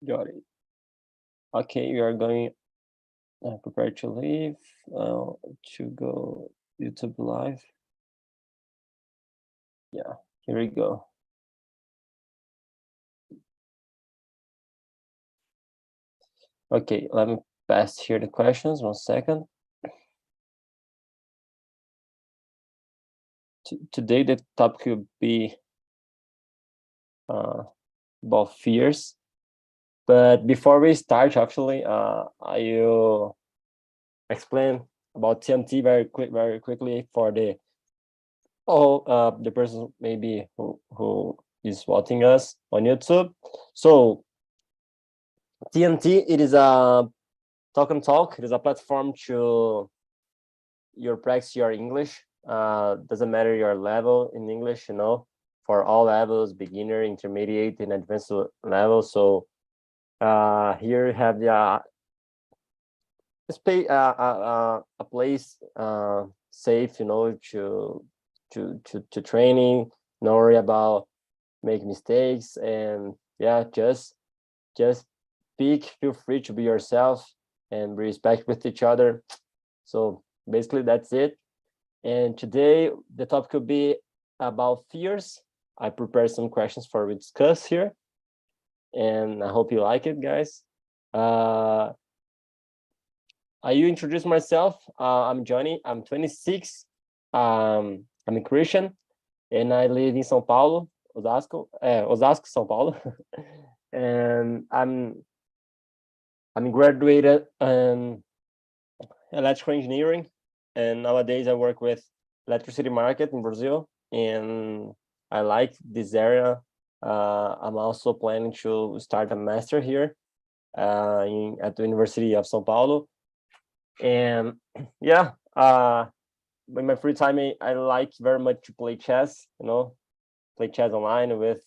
Got it. Okay, we are going prepare to leave to go YouTube live. Yeah, here we go. Okay, let me pass here the questions. 1 second. Today the topic will be about fears. But before we start, actually, I will explain about TMT very quickly for the person maybe who is watching us on YouTube. So TNT, it is a talk and talk. It is a platform to your practice your English. Doesn't matter your level in English, for all levels, beginner, intermediate, and advanced level. So here you have the a place safe, to training. No worry about make mistakes, and yeah, just feel free to be yourself and be respect with each other. So basically that's it. And today the topic could be about fears. I prepared some questions for we discuss here, and I hope you like it, guys. I will introduce myself. I'm Johnny. I'm 26. I'm a Christian, and I live in São Paulo, Osasco, São Paulo. And I'm graduated in electrical engineering, and nowadays I work with electricity market in Brazil, and I like this area. I'm also planning to start a master here at the University of São Paulo. And yeah, in my free time, I like very much to play chess, play chess online with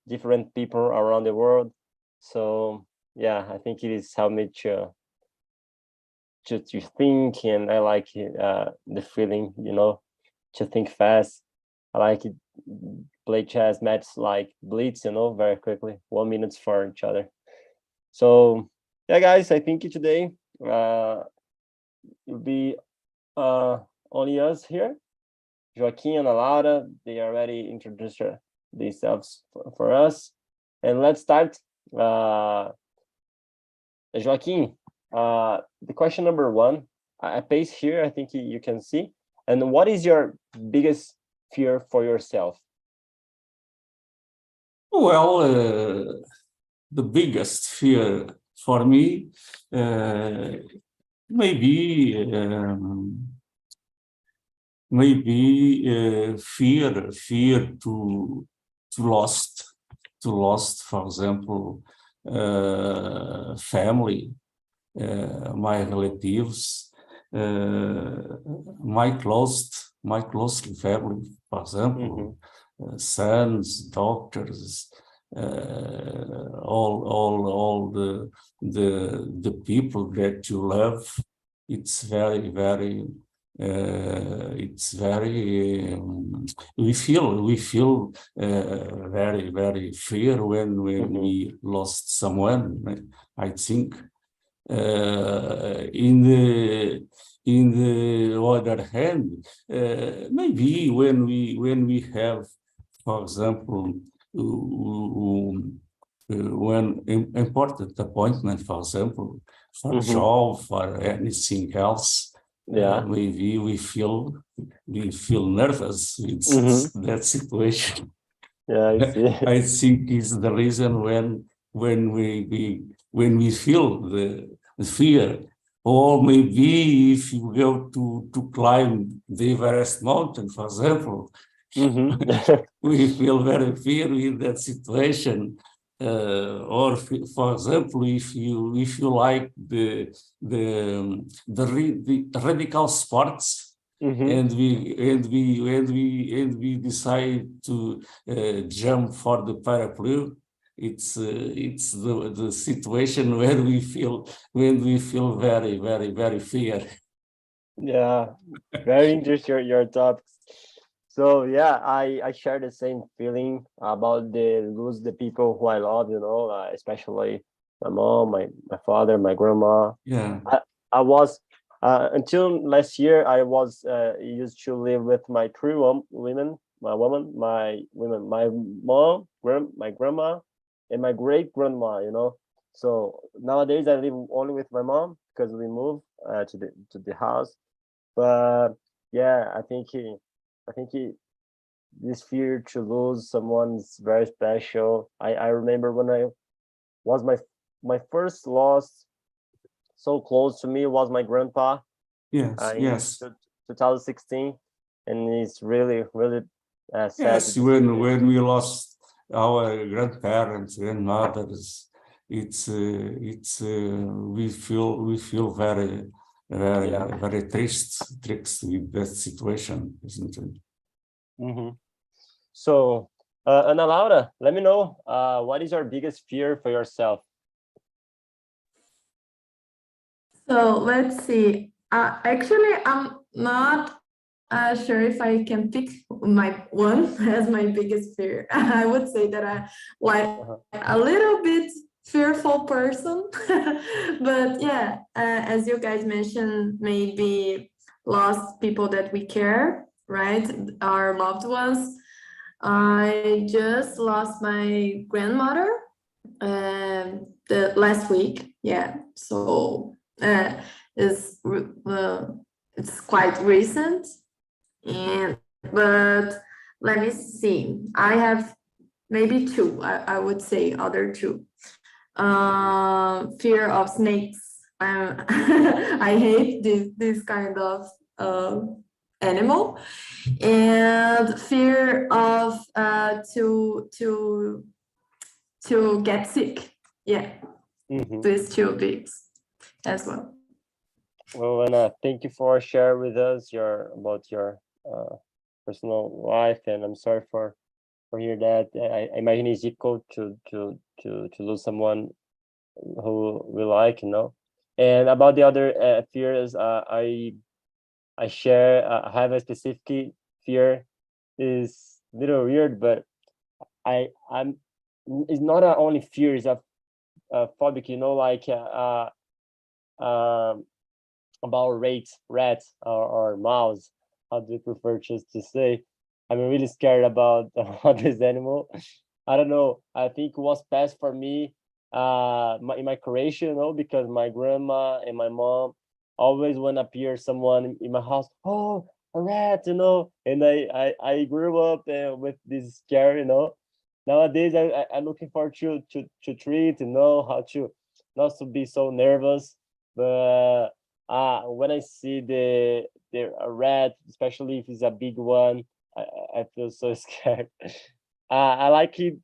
different people around the world. So yeah, I think it is helped me to think, and I like the feeling, to think fast. I like it, play chess matches like blitz, very quickly, 1 minute for each other. So yeah, guys, I think today it'll be only us here. Joaquin and Laura, they already introduced themselves for us. And let's start. Joaquin, the question number 1, I paste here, I think you can see. And what is your biggest fear for yourself? Well, the biggest fear for me maybe fear to lost, for example, family, my relatives, my close family, for example, sons, daughters, all the people that you love. It's very we feel very fear when we lost someone, I think. In the other hand, maybe when we have, for example, when important appointment, for example, for job, for anything else, maybe we feel nervous with that situation. Yeah, I see. I think is the reason when we feel the fear, or maybe if you go to climb the Everest mountain, for example, we feel very fear with that situation. Or for example, if you like the radical sports, and we decide to jump for the paraplu, it's the situation where we feel very fear. Yeah, very interesting your topics. So yeah, I share the same feeling about the lose the people who I love, especially my mom, my father, my grandma. Yeah. I was until last year. I was used to live with my three women, my mom, my grandma, and my great grandma. So nowadays I live only with my mom because we moved to the house. But yeah, I think this fear to lose someone is very special. I remember when I was my first loss so close to me was my grandpa Yes. in Yes. 2016, and it's really sad. Yes. When we lost our grandparents, grandmothers, it's we feel very Yeah. very triste with that situation, isn't it? So, Ana Laura, let me know what is your biggest fear for yourself? So let's see. Actually, I'm not sure if I can pick my one as my biggest fear. I would say that I like a little bit fearful person, but yeah, as you guys mentioned, maybe lost people that we care, right? Our loved ones. I just lost my grandmother the last week. Yeah, so is it's quite recent, and but let me see. I have maybe two. I would say other two. Fear of snakes. I hate this kind of animal, and fear of to get sick. Yeah, these two things as well. Well, Ana, thank you for sharing with us about your personal life, and I'm sorry for hear that. I imagine it's difficult to lose someone who we like, And about the other fears, I share. I have a specific fear. Is a little weird, but I'm. It's not a only fear. It's a phobic. Like about rats or mouse. How do you prefer just to say? I'm really scared about this animal. I don't know. I think it was best for me in my creation, because my grandma and my mom always when appear someone in my house, oh, a rat, and I grew up with this scare, Nowadays I'm looking forward to treat, how to not to be so nervous, but when I see the a rat, especially if it's a big one, I feel so scared. I like it,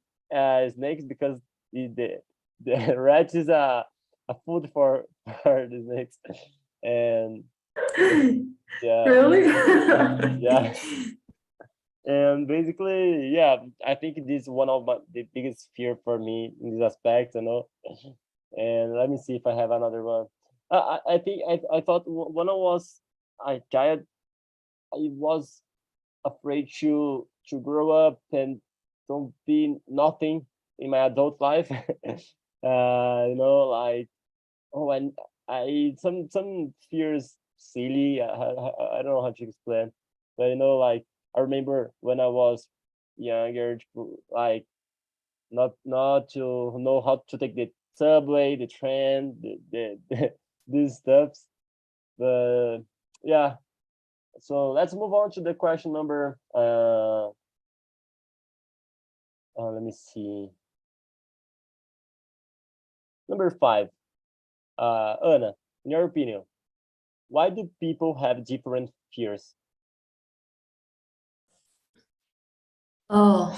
snakes because the rat is a food for for the snakes, and yeah, Really? yeah, and basically, yeah, I think this is one of the biggest fear for me in this aspect, And let me see if I have another one. I think I thought when I was a child, I was afraid to grow up and don't be nothing in my adult life. Like, oh, and I some fears silly. I don't know how to explain, but like I remember when I was younger, like not to know how to take the subway, the train, the these stuffs. But yeah, so let's move on to the question number. Let me see. Number 5. Ana, in your opinion, why do people have different fears? Oh,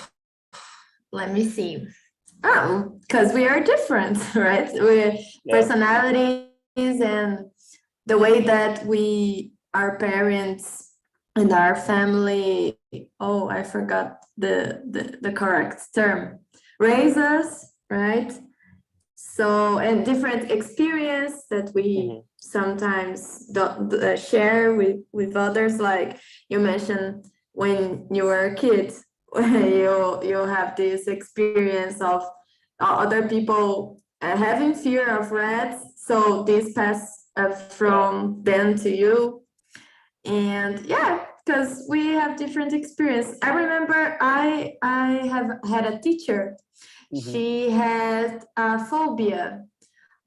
let me see. Oh, because we are different, right? We're personalities and the way that our parents and our family, oh, I forgot the correct term, raise us, right? So, and different experience that we sometimes don't share with others, like you mentioned when you were a kid, you have this experience of other people having fear of rats. So this pass from them to you. And yeah, because we have different experience. I remember I have had a teacher. She had a phobia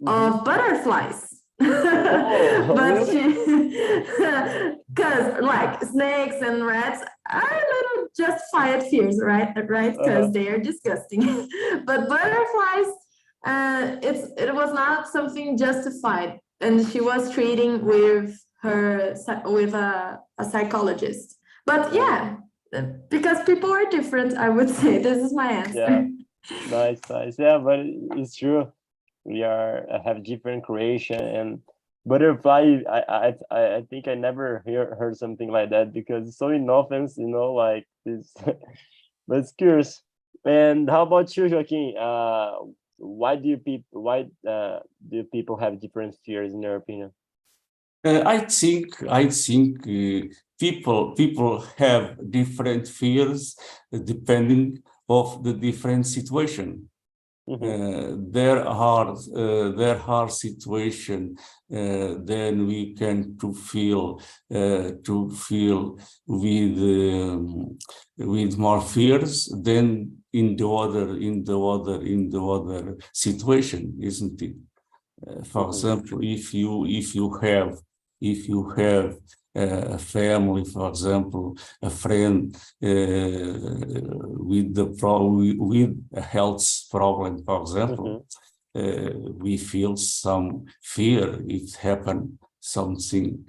of butterflies. But because like snakes and rats are a little justified fears, right? Because they are disgusting. But butterflies, it was not something justified, and she was treating with a psychologist. But yeah, because people are different, I would say this is my answer. Yeah, nice. Yeah, but it's true. We have different creation, and butterfly. I think I never heard something like that, because it's so innocent, like this. But it's curious. And how about you, Joaquin? Why do people have different fears, in your opinion? I think people have different fears depending of the different situation. There are situations then we can to feel with more fears than in the other situation, isn't it? For example, if you have a family, for example, a friend with a health problem, for example, we feel some fear if happen something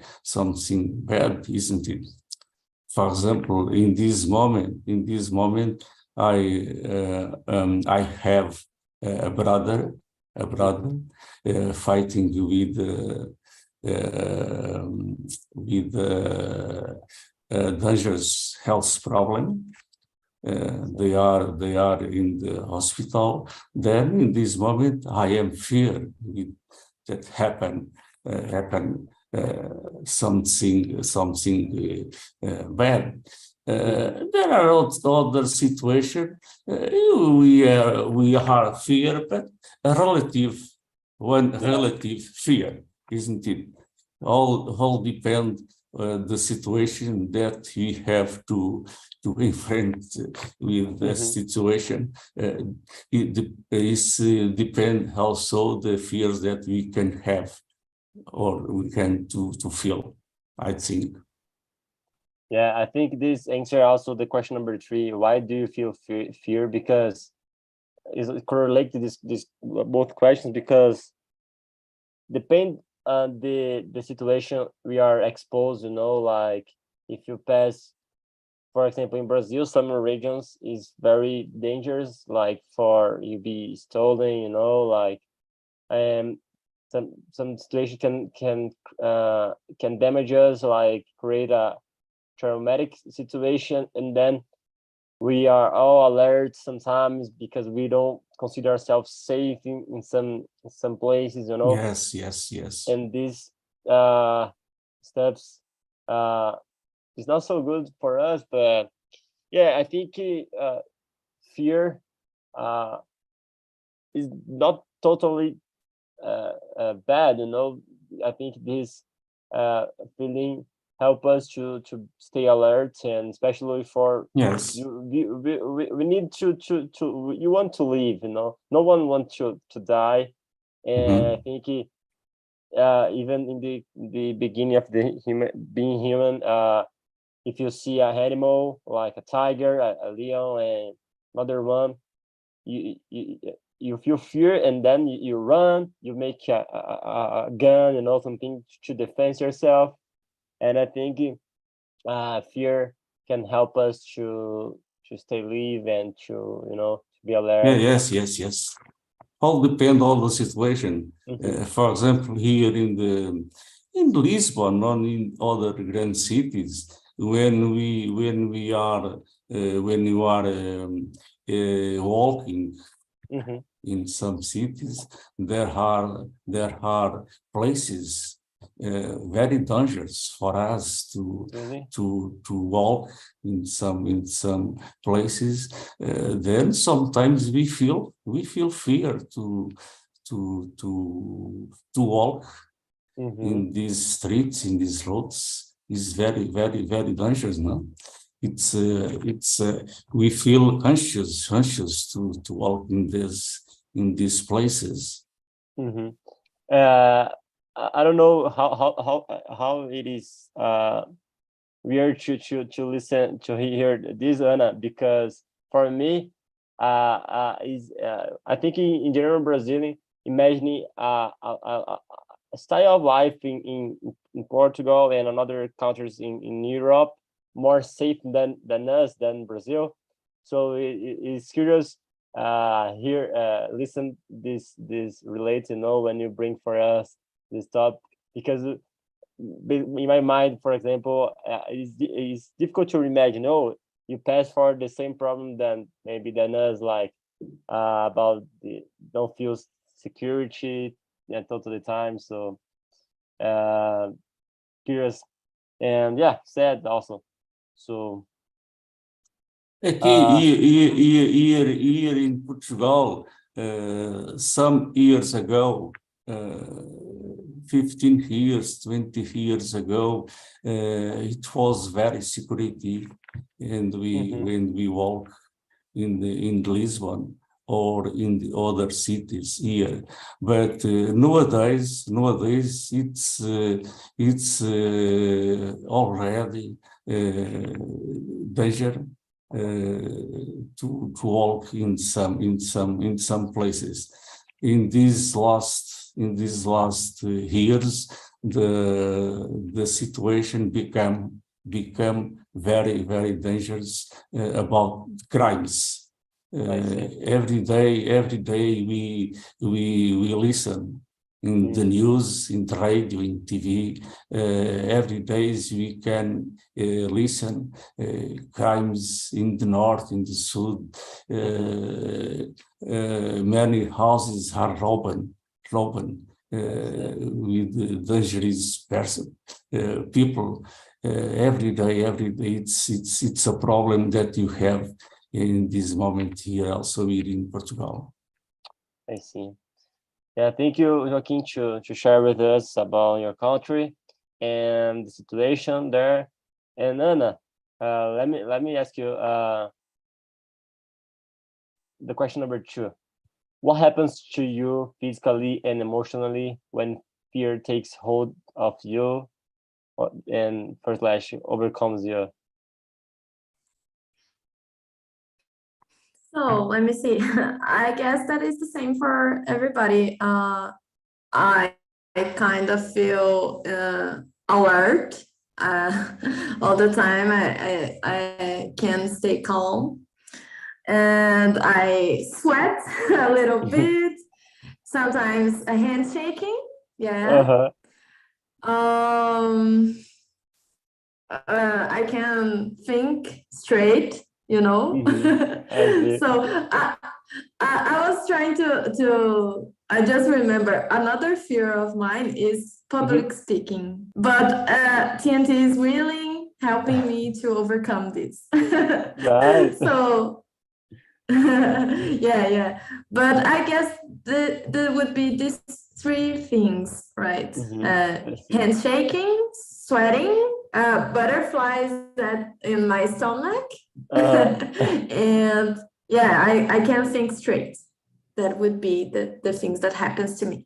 bad, isn't it? For example, in this moment, I have a brother fighting with dangerous health problem. They are in the hospital. Then in this moment, I am feared that happen something bad. There are other situations we are fear, but a relative fear, isn't it? All depend the situation that we have to confront with the situation. It depend also the fears that we can have or we can to feel, I think. Yeah, I think this answer also the question number 3. Why do you feel fear? Because is correlated to this both questions, because depend on the situation we are exposed, like if you pass, for example, in Brazil, some regions is very dangerous, like for you be stolen, like some situation can damage us, like create a traumatic situation, and then we are all alert sometimes because we don't consider ourselves safe in some places, Yes. And these steps is not so good for us. But yeah, I think fear is not totally bad. I think this feeling help us to stay alert, and especially for Yes. we need to you want to live, no one wants to die. And I think even in the beginning of being human, if you see an animal like a tiger, a lion, and another one, you feel fear, and then you run, you make a gun, something to defend yourself. And I think fear can help us to stay alive and to be alert. Yes. All depend on the situation. For example, here in Lisbon or in other grand cities, when you are walking in some cities, there are places very dangerous for us to walk in some places. Then sometimes we feel fear to to walk in these streets, in these roads, is very, very, very dangerous. No, it's we feel anxious to walk in these places. I don't know how it is weird to listen to hear this, Ana, because for me, I think in general Brazilian, imagining a style of life in Portugal and other countries in Europe more safe than us, than Brazil. So it's curious listen this relate, when you bring for us this topic, because in my mind, for example, it's difficult to imagine, you pass for the same problem than us, like about the don't feel security totally time. So curious and sad also. So here in Portugal, some years ago, 15 years, 20 years ago, it was very security, and when we walk in Lisbon or in the other cities here, but nowadays it's already danger to walk in some places. In these last years, the situation become very, very dangerous about crimes. Every day we listen in the news, in the radio, in TV. Every day we can listen crimes in the north, in the south. Many houses are robbed with dangerous people. Every day it's a problem that you have in this moment here, also here in Portugal. I see. Yeah, thank you, Joaquin, to share with us about your country and the situation there. And Ana, let me ask you the question number 2. What happens to you physically and emotionally when fear takes hold of you and overcomes you? So let me see. I guess that is the same for everybody. I kind of feel alert all the time. I can stay calm, and I sweat a little bit. Sometimes a hand shaking. Yeah. I can think straight. So I was trying to I just remember another fear of mine is public speaking, but TNT is really helping me to overcome this. Nice. So yeah, but I guess there would be these 3 things, right? Handshaking, sweating, butterflies in my stomach, and I can't think straight. That would be the things that happens to me.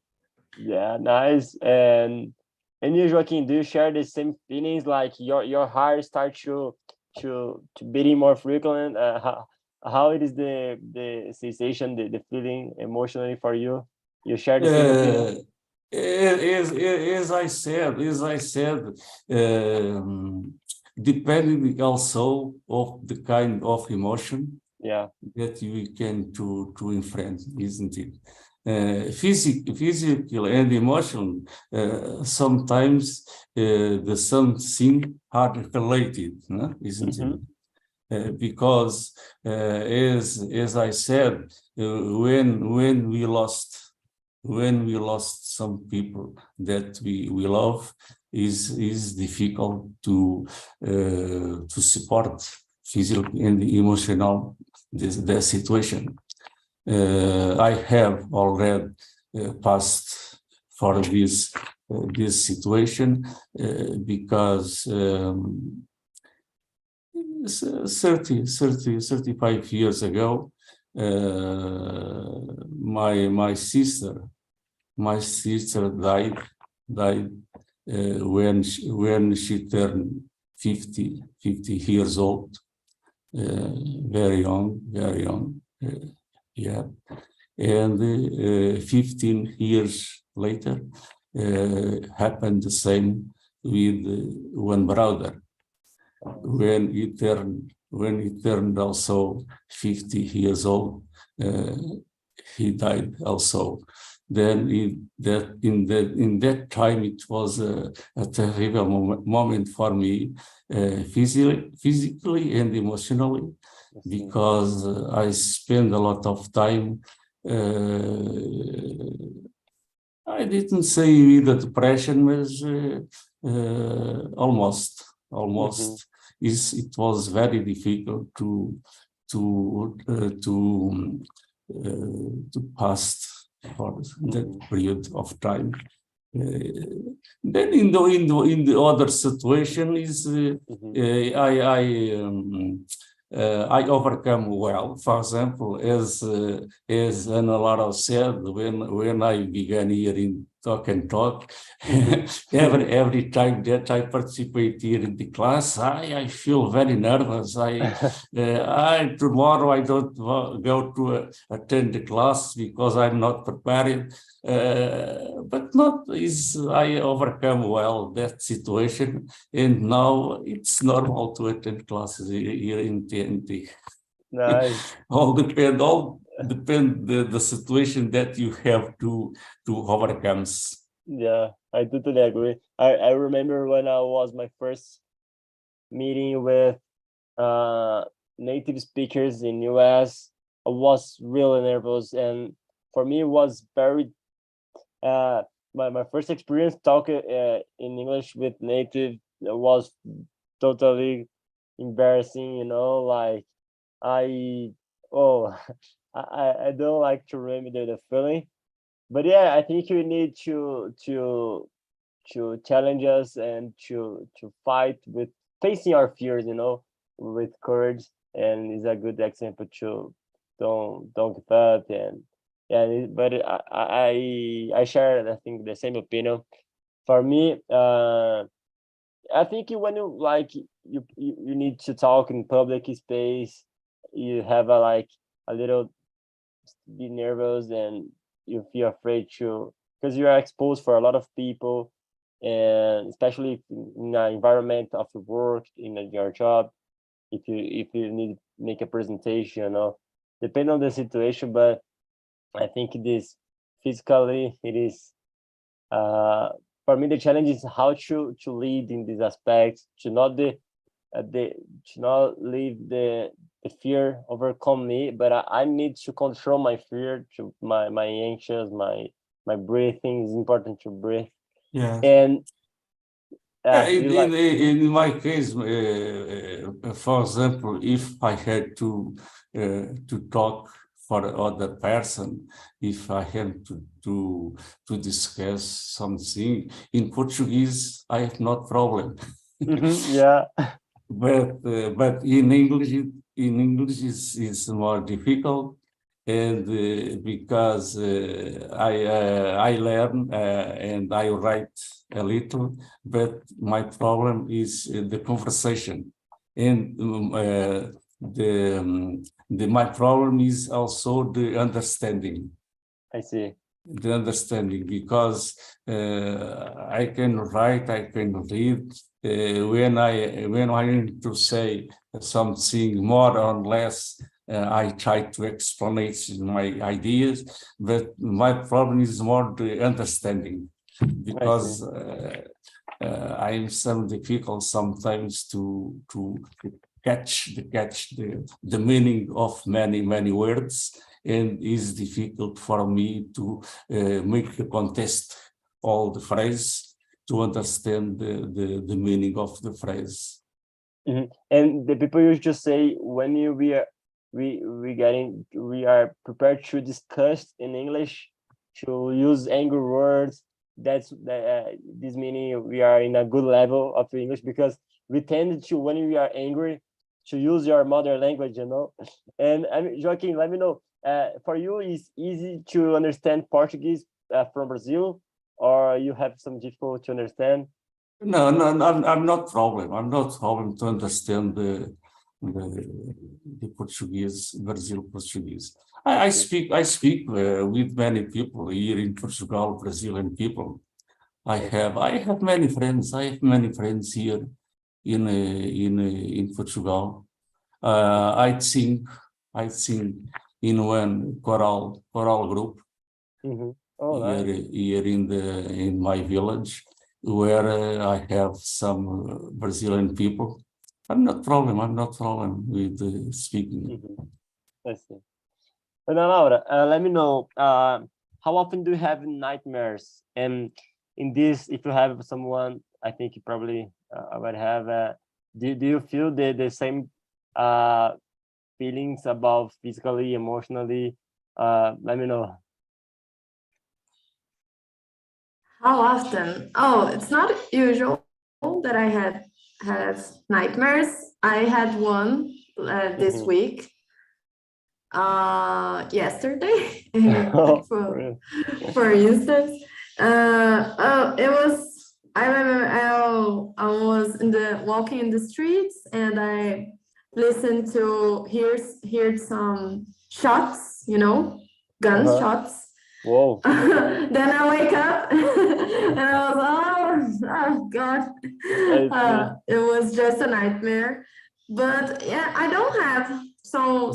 Yeah, nice. And you, Joaquin, do you share the same feelings? Like your heart starts to beating more frequent? How it is the sensation, the feeling emotionally for you? You share the same feeling? As I said, depending also of the kind of emotion that you can to enfront, isn't it? Physical and emotional, sometimes the something are related, no? Isn't it? Because as I said, when we lost some people that we love, is difficult to support physical and emotional the situation. I have already passed for this situation because 35 years ago, my sister died when she turned 50 years old, very young, yeah. And 15 years later, happened the same with one brother. When he turned also 50 years old, he died also. Then in that time, it was a terrible moment for me, physically and emotionally, because I spent a lot of time. I didn't say with a depression, but almost. It was very difficult to pass for that period of time. Then in the other situation is I overcome well. For example, as Ana Laura said, when I began here in Talk and Talk, every time that I participate here in the class, I feel very nervous. Tomorrow I don't go to attend the class because I'm not prepared. But I overcome well that situation, and now it's normal to attend classes here in TNT. Nice. all depend the situation that you have to overcome. Yeah, I totally agree. I remember when I was my first meeting with native speakers in US, I was really nervous, and for me it was very my first experience talking in English with native was totally embarrassing, like I don't like to remember the feeling, but yeah, I think you need to challenge us and to fight with facing our fears, with courage, and is a good example to don't give up. And yeah, but I share, I think, the same opinion. For me, I think when you need to talk in public space, you have a little be nervous, and you feel afraid to, because you are exposed for a lot of people, and especially in an environment of work, in your job, if you need to make a presentation, depending on the situation. But I think this physically it is for me the challenge is how to lead in these aspects, to not to not leave the fear overcome me, but I need to control my fear, to my anxious, my breathing is important, to breathe. Yeah. And in my case, for example, if I had to talk for the other person, if I had to discuss something in Portuguese, I have no problem. yeah. But in English, it's more difficult, and because I learn and I write a little, but my problem is the conversation, and my problem is also the understanding. I see. The understanding, because I can write, I can read. When I need to say something more or less, I try to explain my ideas, but my problem is more the understanding, because I'm some difficult sometimes to catch the meaning of many words, and it's difficult for me to make a contest all the phrase, to understand the meaning of the phrase. And the people used to say, when we are prepared to discuss in English, to use angry words. That's this meaning we are in a good level of English, because we tend to, when we are angry, to use your mother language, And I mean, Joaquin, let me know. For you, is easy to understand Portuguese from Brazil, or you have some difficulty to understand? No, I'm not problem. I'm not problem to understand the Portuguese, Brazil Portuguese. I speak with many people here in Portugal, Brazilian people. I have many friends. I have many friends here in Portugal. I sing in one choral group Oh, nice. here in my village, where I have some Brazilian people. I'm not problem with speaking. I see. And now, Laura, let me know, how often do you have nightmares? And in this, if you have someone, I think you probably would have, do you feel the same feelings about physically, emotionally? Let me know. How often? Oh, it's not usual that I have nightmares. I had one this week. Yesterday, for instance. It was. I remember I was walking in the streets, and I listened to heard some shots, gunshots. Whoa. Then I wake up and I was, oh God. It was just a nightmare. But yeah, I don't have so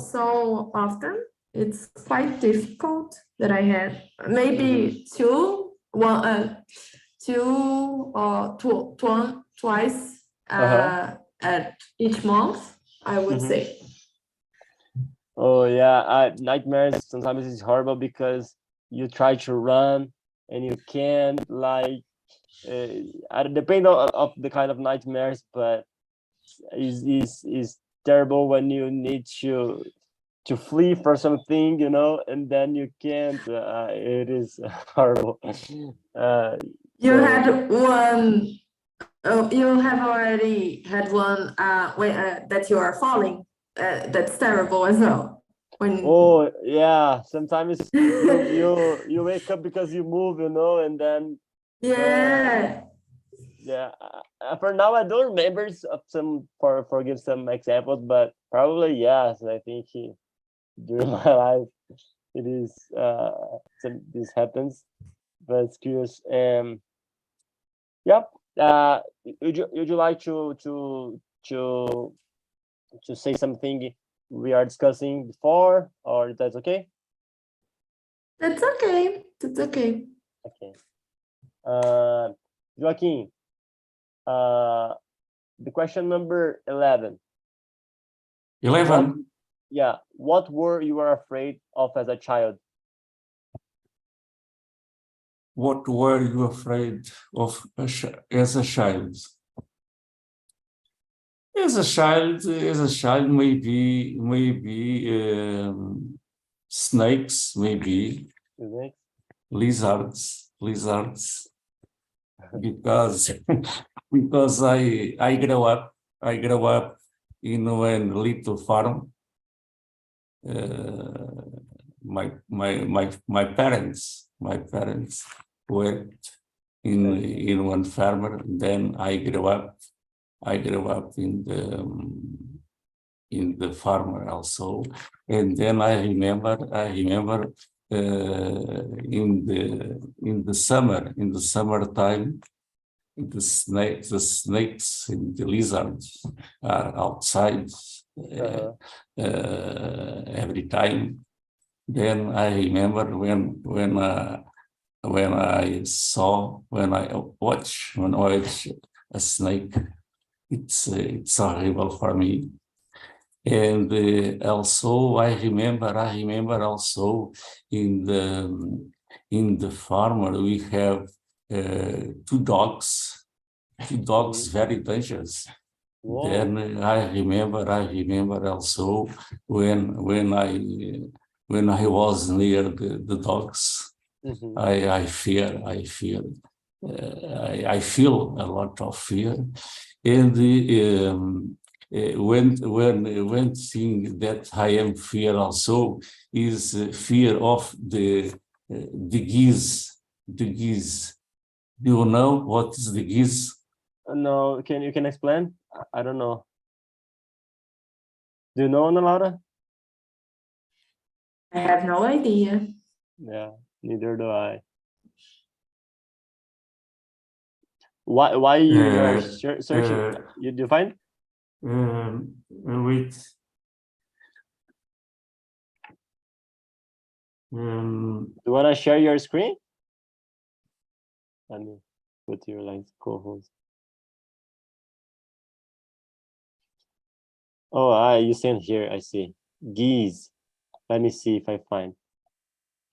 often. It's quite difficult that I had maybe twice at each month, I would say. Oh yeah, nightmares sometimes is horrible because you try to run and you can't, like, I depend of the kind of nightmares, but is terrible when you need to flee for something, and then you can't. It is horrible. You had one. Oh, you have already had one that you are falling. That's terrible as well. Oh yeah, sometimes you wake up because you move, and then yeah. For now, I don't remember for give some examples, but probably yes. I think during my life it is this happens, but it's curious. Yep. Would you like to say something we are discussing before, or that's okay? That's okay. That's okay. Okay. Joaquin, the question number 11. 11. Yeah. What were you afraid of as a child? What were you afraid of as a child? As a child, maybe snakes, maybe lizards, because I grew up in a little farm. My parents worked in one farmer. Then I grew up in the farmer also, and then I remember in the summertime, the snakes and the lizards are outside every time. Then I remember when I watch a snake. It's horrible for me. And also I remember also in the farm we have two dogs very dangerous. Whoa. Then I remember also when I was near the dogs, Mhm. I feel a lot of fear, and when thing that I am fear also is fear of the geese. The geese. Do you know what is the geese? No, can you explain? I don't know. Do you know, Ana Laura? I have no idea. Yeah, neither do I. Why you are searching? You find? Wait. Do you wanna share your screen? Let me put your like co-host. Oh, you sent here. I see. Geese. Let me see if I find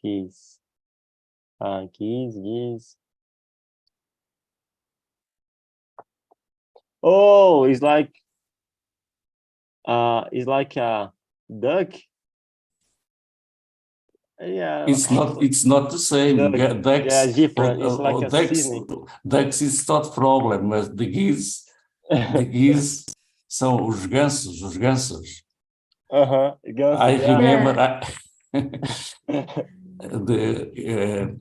geese. Geese. Oh, it's like a duck. Yeah. It's not the same. Duck. Ducks, Yeah, it's different. It's like a ducks, seasoning. ducks is not problem, but the geese são os gansos, os gansos. I remember the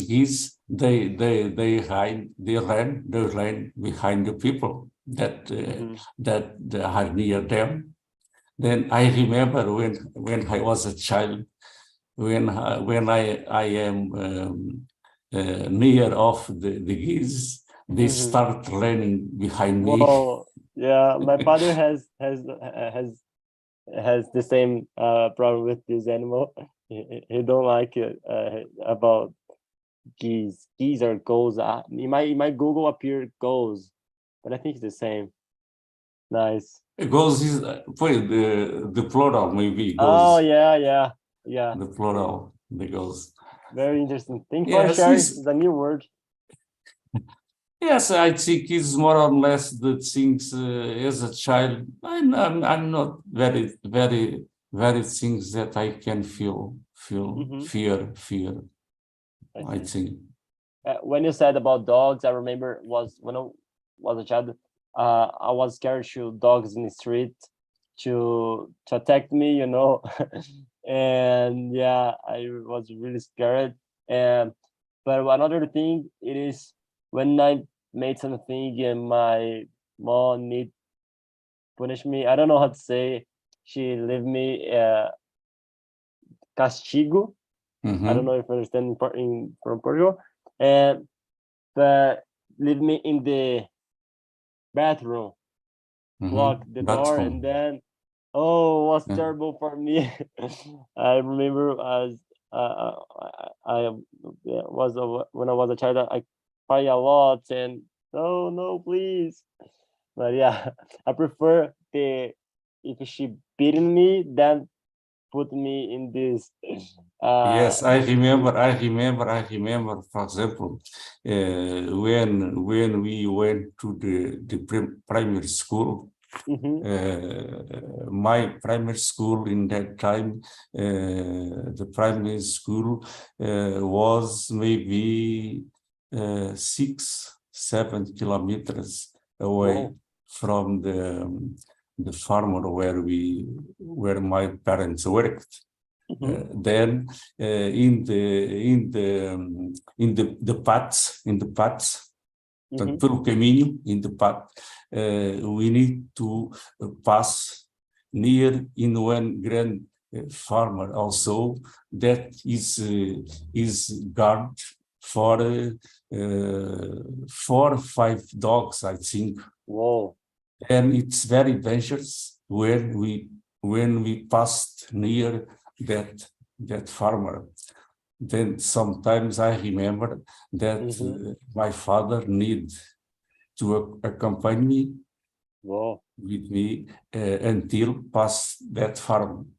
geese, they ran behind the people that are near them. Then I remember when I was a child, when I am near of the geese, they start running behind me. Oh, yeah, my father has the same problem with this animal. He don't like it about geese. Geese are gulls. In my Google appear gulls, but I think it's the same. Nice. Gulls is the plural maybe. Oh Gulls. yeah. The plural, the gulls. Very interesting. Thank you Yes, for sharing the new word. Yes, I think it's more or less the things as a child. I'm not very things that I can feel fear. I think. When you said about dogs, I remember was when I was a child. I was scared to dogs in the street to attack me, you know. And yeah, I was really scared. And but another thing it is when I made something and my mom need punish me. I don't know how to say. She leave me castigo. I don't know if you understand from Portugal. And but leave me in the bathroom, lock the door, and then it was terrible for me. I remember as I was when I was a child, I cry a lot and no, please. But yeah, I prefer if she beating me than put me in this. Yes, I remember. For example, when we went to the primary school. My primary school in that time, the primary school was maybe 6-7 kilometers away from the farm where my parents worked. Then in the paths, pelo caminho, in the path, we need to pass near in one grand farmer also that is guard for 4 or 5 dogs, I think. Whoa! And it's very dangerous when we passed near that farmer. Then sometimes I remember that my father need to accompany me with me until past that farm.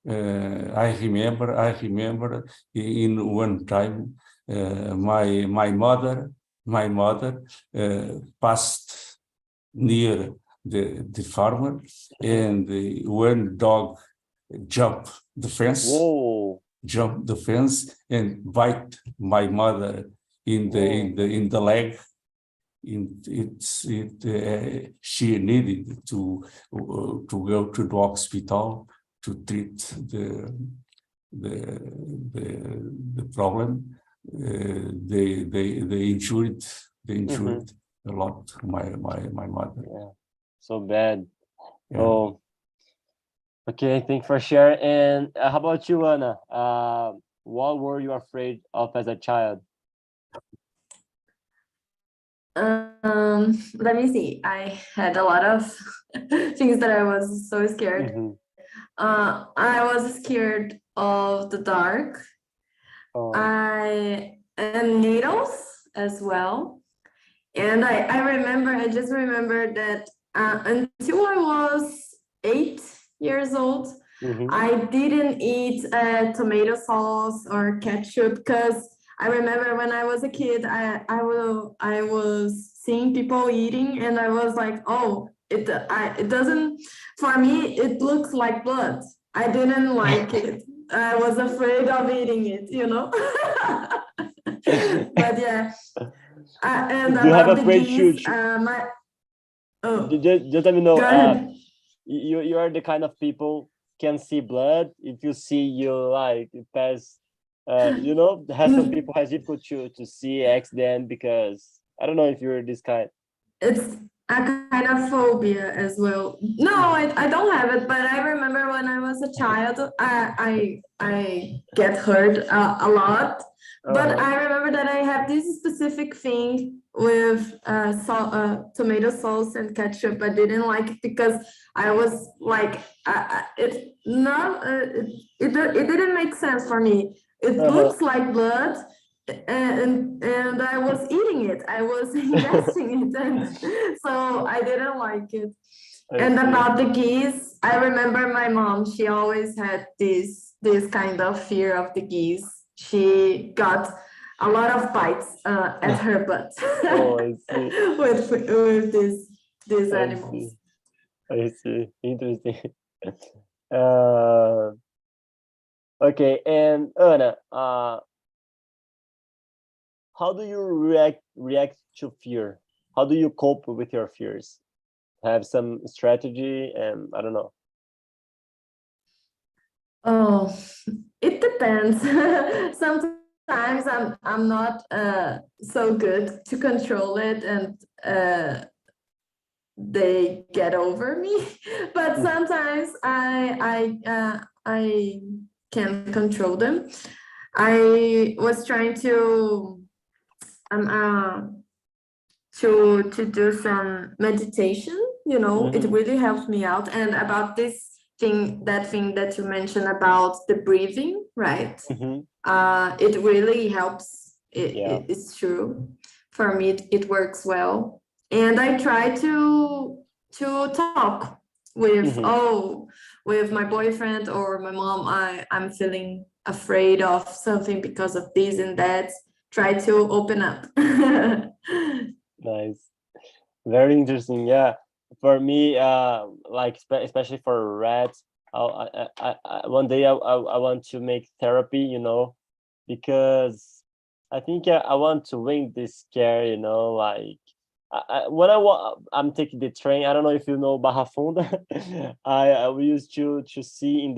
I remember in one time my mother passed near the farmer, and one dog jumped the fence. Whoa! jump the fence and bite my mother in the leg. She needed to go to the hospital to treat the problem. They injured a lot my mother. Yeah, so bad. Yeah. Oh, okay. Thank you for sharing. And how about you, Anna? What were you afraid of as a child? Let me see. I had a lot of things that I was so scared. I was scared of the dark. Oh, And needles as well. And I just remember that until I was 8 years old, I didn't eat tomato sauce or ketchup because I remember when I was a kid, I was seeing people eating and I was like, oh, it doesn't, for me, it looks like blood. I didn't like it. I was afraid of eating it, you know? But yeah. And do you have about a the great geese, shoot? oh, Just let me know. go ahead. You are the kind of people can see blood. If you see you like it pass, you know, has some people has difficult to see accident because I don't know if you're this kind. It's a kind of phobia as well. No, I don't have it, but I remember when I was a child, I get hurt a lot. But I remember that I have this specific thing with tomato sauce and ketchup. I didn't like it because I was like, it didn't make sense for me. It looks like blood, and I was eating it. I was ingesting it, and so I didn't like it. And about the geese, I remember my mom. She always had this kind of fear of the geese. She got a lot of bites at her butt Oh, I see. with these animals. I see. Interesting. Okay, and Anna, how do you react to fear? How do you cope with your fears? Have some strategy, and I don't know. Oh, it depends. Sometimes I'm not so good to control it, and they get over me. But sometimes I can control them. I was trying to do some meditation. You know, it really helps me out. And about this thing that you mentioned about the breathing, right? It really helps. It's true. For me, it works well. And I try to talk with with my boyfriend or my mom. I'm feeling afraid of something because of this and that. Try to open up. Nice. Very interesting. Yeah. For me, like especially for rats, one day I want to make therapy, you know, because I think I want to win this scare, you know, like when I'm taking the train. I don't know if you know Barra Funda. We used to see in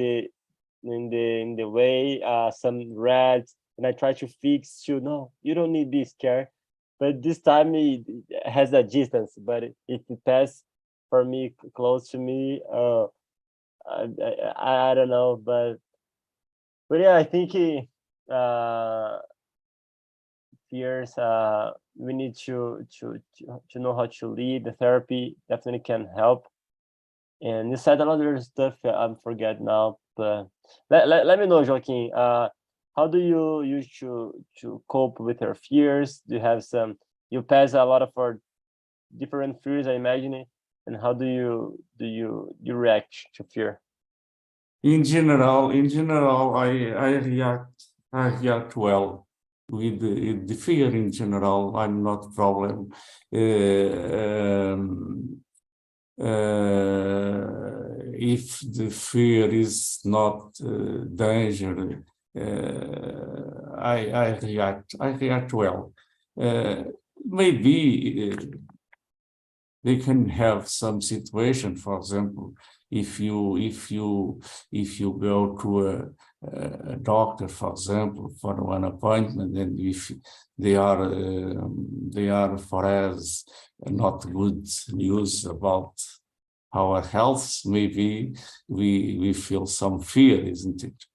the way some rats, and I try to fix you. No, you don't need this scare. But this time it has a distance. But if it pass for me close to me, I don't know. But yeah, I think fears. We need to know how to lead. The therapy definitely can help. And you said a lot of stuff I forget now. But let me know, Joaquin. How do you use to cope with your fears? Do you have some? You pass a lot of our different fears, I imagine. And how do you react to fear? In general, I react well with the fear. In general, I'm not a problem. If the fear is not danger, I react well. Maybe they can have some situation, for example, if you go to a doctor, for example, for one appointment, and if they are for us not good news about our health, maybe we feel some fear, isn't it?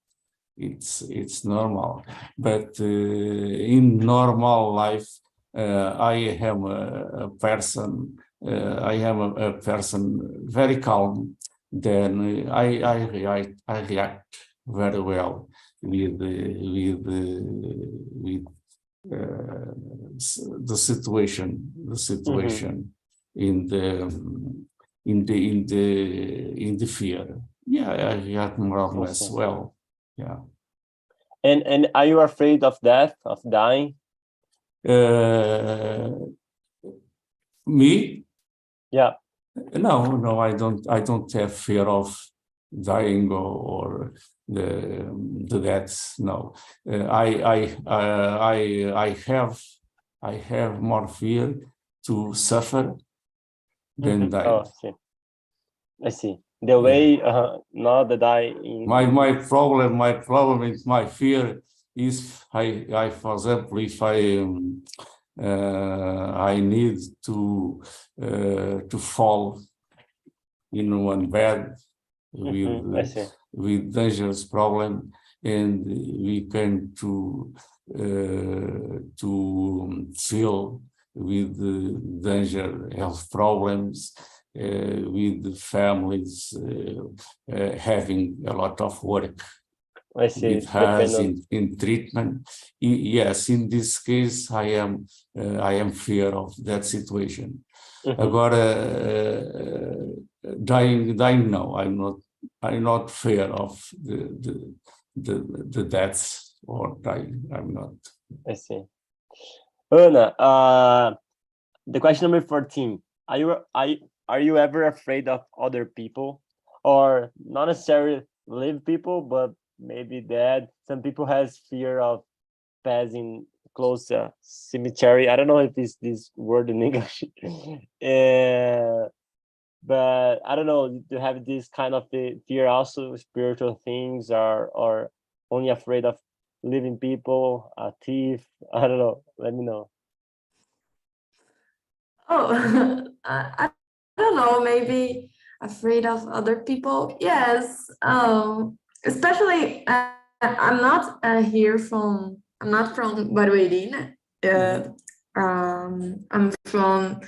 It's normal, but in normal life, I am a person. I am a person very calm. Then I react very well with the situation in the fear. Yeah, I react more or less well. Yeah. And are you afraid of death, of dying? Me? Yeah. No, I don't have fear of dying or the death. No, I have more fear to suffer than die. Oh, I see. The way, not the die. My problem is my fear is I for example, if I need to fall in one bed with dangerous problem, and we can to feel with the danger health problems, with the families having a lot of work. I see. With us in treatment. Yes, in this case, I am fear of that situation. Agora, dying, no, I'm not fear of the deaths or dying. I'm not. I see. Ana, the question number 14. Are you ever afraid of other people, or not necessarily live people, but maybe dead? Some people has fear of passing close to a cemetery. I don't know if this word in English. But I don't know, do you have this kind of fear also, spiritual things, or only afraid of living people, a thief? I don't know. Let me know. Oh, I don't know, maybe afraid of other people. Yes. Especially I'm not I'm not from Barueri. I'm from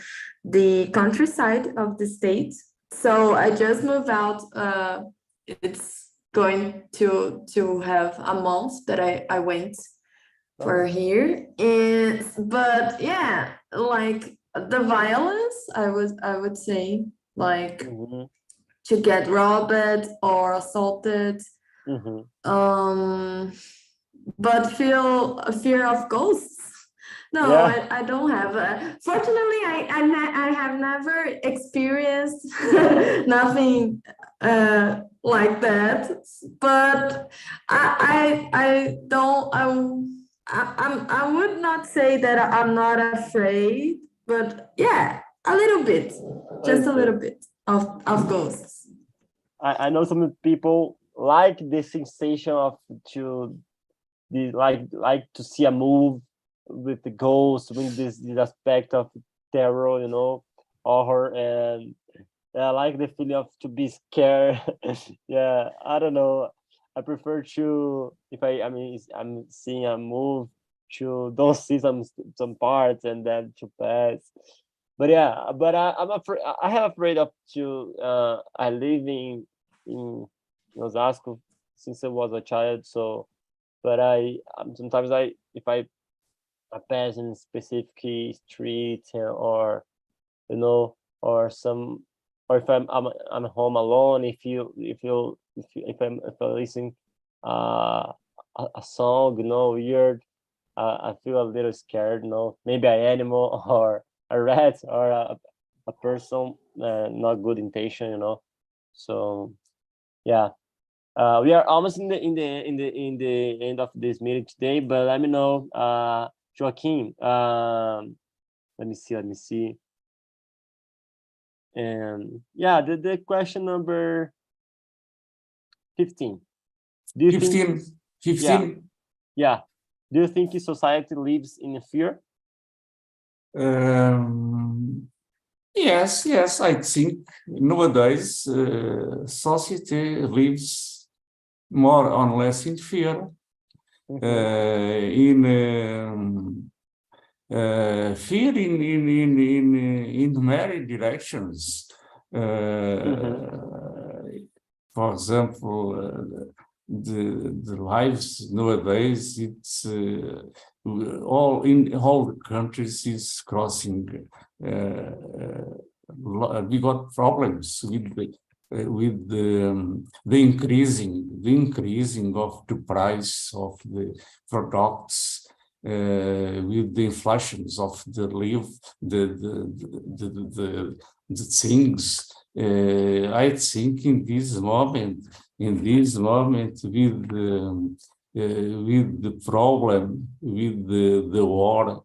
the countryside of the state. So I just moved out. It's going to have a month that I went for here. But yeah, like the violence, I would say, like to get robbed or assaulted. But feel a fear of ghosts. No, yeah. I don't have. Fortunately, I have never experienced nothing like that. But I don't. I would not say that I'm not afraid, but yeah, a little bit, just a little bit of ghosts. I know some people like the sensation of like to see a move with the ghost, with this aspect of terror, horror, and I like the feeling of to be scared. Yeah, I don't know. I prefer to, if I'm seeing a move, to don't see some parts and then to pass. But yeah, but I'm afraid. I am afraid of to. I live in Osasco since I was a child, so. But sometimes if I pass in specific street, or or if I'm home alone, if I listen a song, weird, I feel a little scared, maybe an animal or a rat or a person, not good intention, so yeah. We are almost in the end of this meeting today, but let me know, Joaquin. Let me see. And yeah, the question number 15. Do you 15, think 15. Yeah. Do you think society lives in fear? Yes, I think nowadays society lives more or less in fear, fear in many directions. For example, the lives nowadays, it's all the countries is crossing. We got problems with the increasing of the price of the products, with the inflations of the things. I think in this moment, with the problem, with the war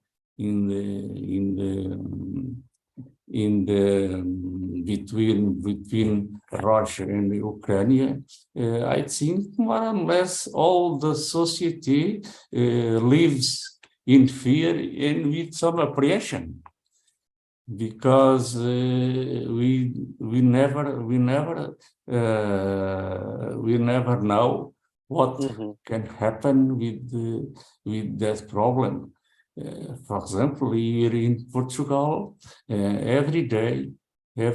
between Russia and Ukraine, I think more or less all the society lives in fear and with some apprehension, because we never know what can happen with that problem. For example, here in Portugal, every day, we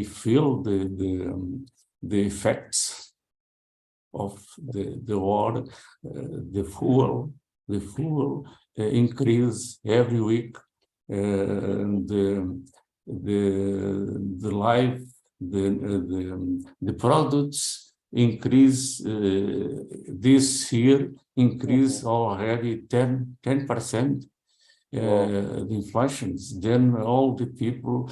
feel the effects of the war. The fuel increase every week. The life, the products increase this year, increase already 10%. The inflations. Then all the people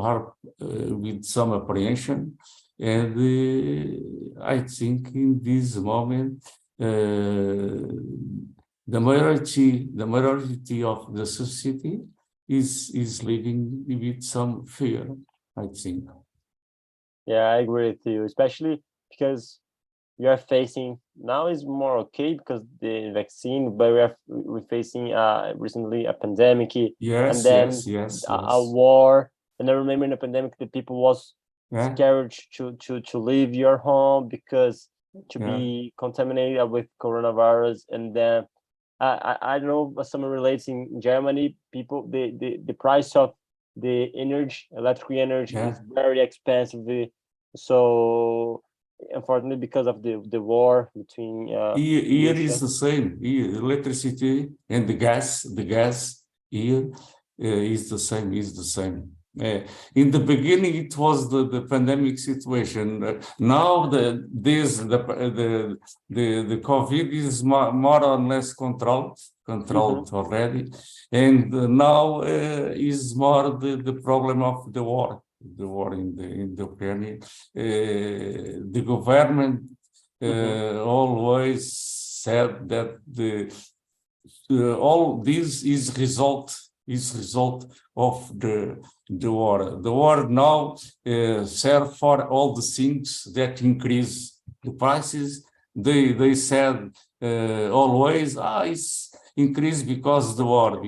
are with some apprehension, and I think in this moment the majority of the society is living with some fear, I think. Yeah, I agree with you, especially because we are facing, now is more okay because the vaccine, but we're facing recently a pandemic, and then a war. And I remember in the pandemic, the people was scared to leave your home because to be contaminated with coronavirus. And then I don't know, some relates in Germany, people, the price of the electric energy is very expensive. So unfortunately, because of the war between here is the same. Here, electricity and the gas here is the same. In the beginning, it was the pandemic situation. Now the COVID is more or less controlled already, and now is more the problem of the war in the Ukraine. The government always said that all this is result of the war. The war now serve for all the things that increase the prices. They said always, it's increased because the war.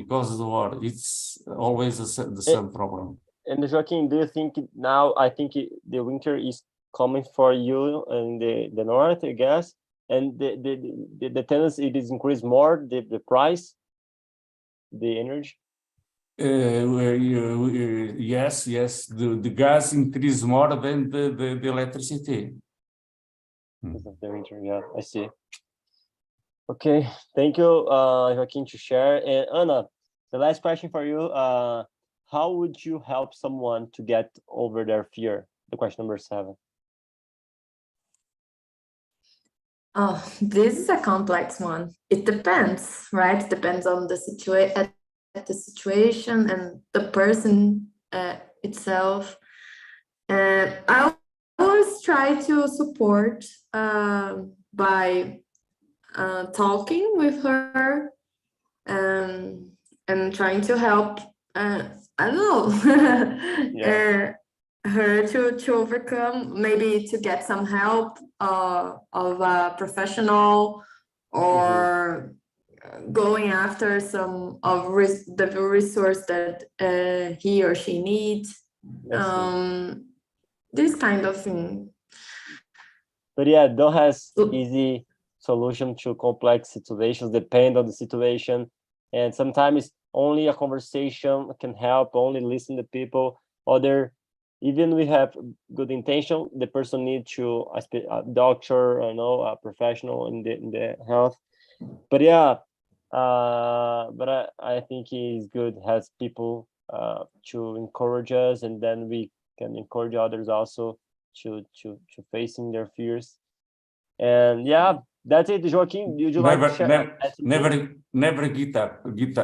It's always the same problem. And Joaquin, do you think now, I think the winter is coming for you in the north, I guess, and the tendency it is increase more the price, the energy? Yes, the gas increase more than the electricity. Because of the winter, yeah, I see. Okay, thank you, Joaquin, to share. And Anna, the last question for you. How would you help someone to get over their fear? The question number 7. Oh, this is a complex one. It depends, right? It depends on the situation and the person itself. And I always try to support by talking with her and trying to help. I don't know. Her to overcome, maybe to get some help of a professional, or going after some of the resource that he or she needs. This kind of thing. But yeah, don't have easy solution to complex situations, depend on the situation. And sometimes only a conversation can help, only listen to people. Even we have good intention, the person needs to a doctor, a professional in the health. But yeah, but I think it's good, has people to encourage us, and then we can encourage others also to facing their fears. And yeah, that's it. Joaquin, would you like to share? Never give up. Give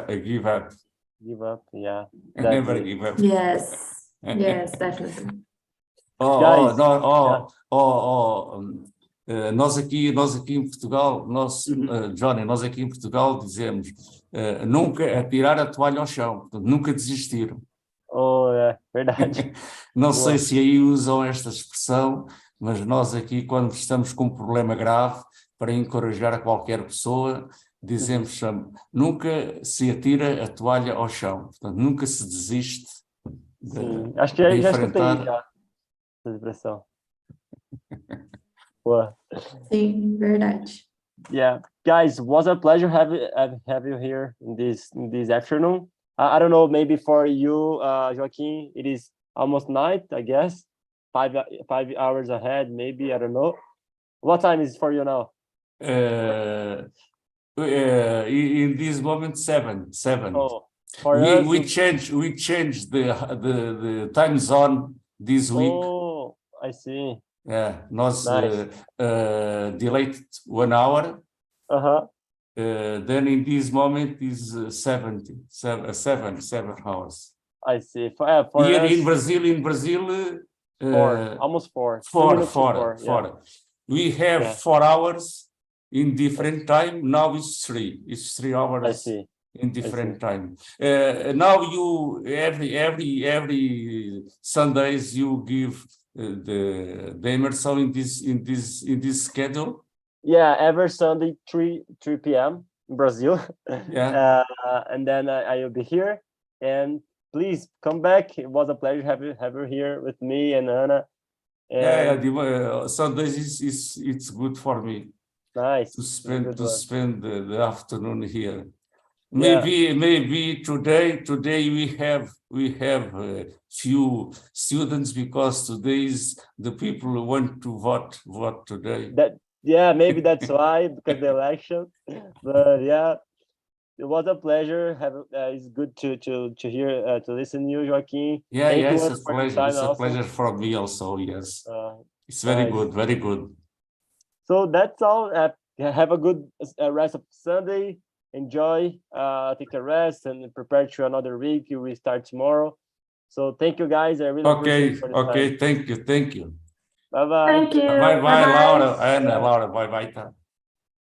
up, yeah. Never give up. Yes, yes, definitely. Guys, nós aqui em Portugal, Johnny, nós aqui em Portugal dizemos nunca atirar a toalha ao chão, portanto, nunca desistir. É verdade. Não sei se aí usam esta expressão, mas nós aqui, quando estamos com um problema grave, para encorajar a qualquer pessoa, dizemos nunca se atira a toalha ao chão, portanto, nunca se desiste de acho que já escutei já essa expressão. Sim, verdade. Yeah, guys, was a pleasure have you here in this afternoon. I don't know, maybe for you, Joaquin, it is almost night, I guess. 5 hours ahead, maybe, I don't know. What time is it for you now? In this moment, 7. Oh, we changed the time zone this week. Oh, I see. Yeah, nós delayed 1 hour. Then in this moment is 7 hours. I see. For here us, in Brazil, 4, almost 4. 4. Yeah. We have 4 hours in different time. Now it's 3. It's 3 hours. I see. In different time. Now you every Sundays you give the Imersão in this schedule. Yeah, every Sunday 3 p.m. in Brazil. Yeah. And then I will be here. And please come back. It was a pleasure have you here with me and Ana. And Sundays it's good for me. Nice. To spend the afternoon here. Yeah. Maybe today we have few students because today is the people who want to vote today. Maybe that's why, because the election. But yeah, it was a pleasure. It's good to hear to listen to you, Joaquin. It's a pleasure. It's a pleasure for me also. Yes, it's very good, very good. So that's all. Have a good rest of Sunday. Enjoy, take a rest, and prepare to another week. You will start tomorrow. So thank you, guys. I really appreciate it. Okay. Thank you. Bye bye. Thank you. Bye, Laura. Ana, Laura. Bye.